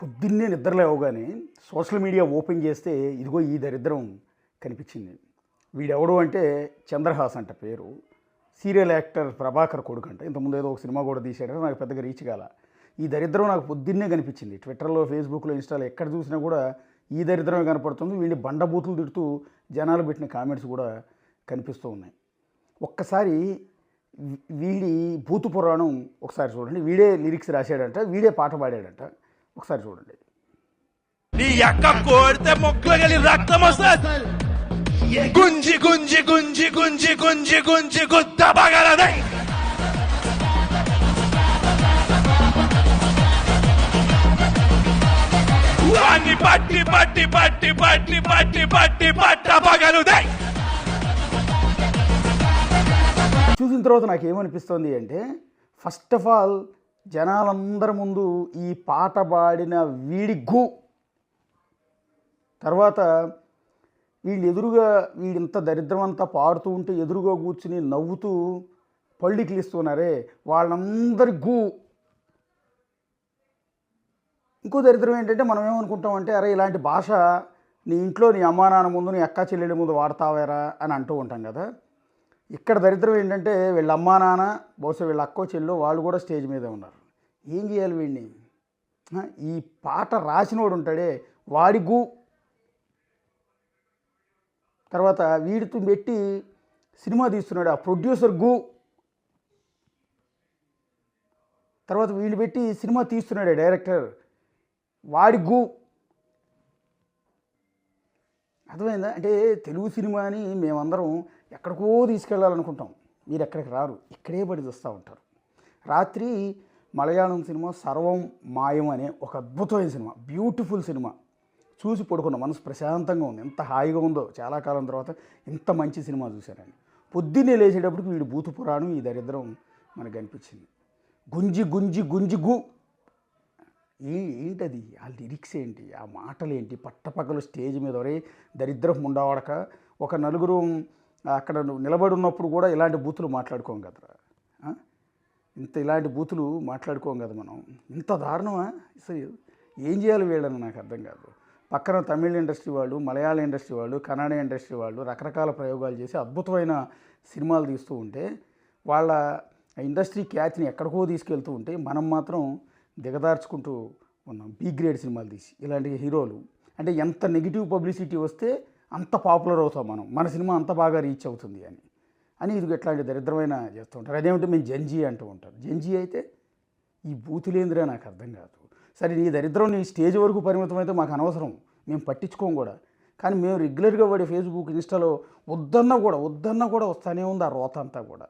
పొద్దున్నే నిద్ర లేవగానే సోషల్ మీడియా ఓపెన్ చేస్తే ఇదిగో ఈ దరిద్రం కనిపించింది. వీడెవడు అంటే చంద్రహాస్ అంట పేరు. సీరియల్ యాక్టర్ ప్రభాకర్ కొడుకు అంట. ఇంతకుముందు ఏదో ఒక సినిమా కూడా తీసాడు, నాకు పెద్దగా రీచ్ కాల. ఈ దరిద్రం నాకు పొద్దున్నే కనిపించింది. ట్విట్టర్లో, ఫేస్బుక్లో, ఇన్స్టాలో ఎక్కడ చూసినా కూడా ఈ దరిద్రమే కనపడుతుంది. వీడిని బండబూతులు తిడుతూ జనాలు పెట్టిన కామెంట్స్ కూడా కనిపిస్తూ ఉన్నాయి. ఒక్కసారి వీడి భూతు పురాణం ఒకసారి చూడండి. వీడే లిరిక్స్ రాశాడంట, వీడే పాట పాడాడంట. ఒకసారి చూడండి. నీ అక్క కోడితే మొక్కగలి రక్తం వస్తుంది. గుంజి గుంజి గుంజి గుంజి గుంజి గుంజి గుద్ద పగలదై. వాణ్ణి పట్టి పట్టి పట్టి పట్టి పట్టి పట్టి పట్ట పగలుదై. చూసిన తర్వాత నాకేమనిపిస్తుంది అంటే, ఫస్ట్ ఆఫ్ ఆల్ జనాలందరి ముందు ఈ పాట పాడిన వీడి గు, తర్వాత వీళ్ళు ఎదురుగా వీడింత దరిద్రం అంతా పాడుతూ ఉంటే ఎదురుగా కూర్చుని నవ్వుతూ పళ్ళికిలిస్తున్నారే వాళ్ళందరి గు. ఇంకో దరిద్రం ఏంటంటే, మనం ఏమనుకుంటామంటే, అరే ఇలాంటి భాష నీ ఇంట్లో నీ అమ్మా నాన్న ముందు, నీ అక్క చెల్లెళ్ళ ముందు వాడతావేరా అని అంటూ ఉంటాం కదా. ఇక్కడ దరిద్రం ఏంటంటే, వీళ్ళ అమ్మా నాన్న, బహుశా వీళ్ళ అక్కో చెల్లో వాళ్ళు కూడా స్టేజ్ మీదే ఉన్నారు. ఏం చేయాలి వీడిని? ఈ పాట రాసినోడు ఉంటాడే వాడి గు. తర్వాత వీడితో పెట్టి సినిమా తీస్తున్నాడు ఆ ప్రొడ్యూసర్ గు. తర్వాత వీడిని పెట్టి సినిమా తీస్తున్నాడే డైరెక్టర్, వాడి గు. అర్థమైందా? అంటే తెలుగు సినిమాని మేమందరం ఎక్కడికో తీసుకెళ్ళాలనుకుంటాం, మీరు ఎక్కడికి రారు, ఇక్కడే పడి చూస్తూ ఉంటారు. రాత్రి మలయాళం సినిమా సర్వం మాయం అనే ఒక అద్భుతమైన సినిమా, బ్యూటిఫుల్ సినిమా చూసి పడుకున్న మనసు ప్రశాంతంగా ఉంది. ఎంత హాయిగా ఉందో, చాలా కాలం తర్వాత ఇంత మంచి సినిమా చూశారని. పొద్దున్నే లేచేటప్పటికి వీడి భూతు పురాణం, ఈ దరిద్రం మనకు అనిపించింది. గుంజి గుంజి గుంజి గు. ఏంటది? ఆ లిరిక్స్ ఏంటి, ఆ మాటలు ఏంటి? పట్టపగలు స్టేజ్ మీద ఒరే దరిద్రం ఉండవాడక ఒక నలుగురు అక్కడ నిలబడి ఉన్నప్పుడు కూడా ఇలాంటి బూతులు మాట్లాడుకోం కదరా. ఇలాంటి బూతులు మాట్లాడుకోం కదా మనం. ఇంత దారుణమా? అసలు ఏం చేయాలి వీళ్ళని నాకు అర్థం కాదు. పక్కన తమిళ ఇండస్ట్రీ వాళ్ళు, మలయాళ ఇండస్ట్రీ వాళ్ళు, కన్నడ ఇండస్ట్రీ వాళ్ళు రకరకాల ప్రయోగాలు చేసి అద్భుతమైన సినిమాలు తీస్తూ ఉంటే, వాళ్ళ ఇండస్ట్రీ క్యాచ్ని ఎక్కడికో తీసుకెళ్తూ ఉంటే, మనం మాత్రం దిగదార్చుకుంటూ ఉన్నాం. బి గ్రేడ్ సినిమాలు తీసి ఇలాంటి హీరోలు. అంటే ఎంత నెగిటివ్ పబ్లిసిటీ వస్తే అంత పాపులర్ అవుతాం మనం, మన సినిమా అంత బాగా రీచ్ అవుతుంది అని ఇది ఇట్లాంటి దరిద్రమైన చేస్తూ ఉంటారు. అదేమిటి మేము జంజీ అంటూ ఉంటారు. జంజీ అయితే ఈ బూతులేందిరా నాకు అర్థం కాదు. సరే నీ దరిద్రం నీ స్టేజ్ వరకు పరిమితం అయితే మాకు అనవసరం, మేము పట్టించుకోం కూడా. కానీ మేము రెగ్యులర్గా వాడే ఫేస్బుక్, ఇన్స్టాలో వద్దన్నా కూడా వస్తానే ఉంది ఆ రోత అంతా కూడా.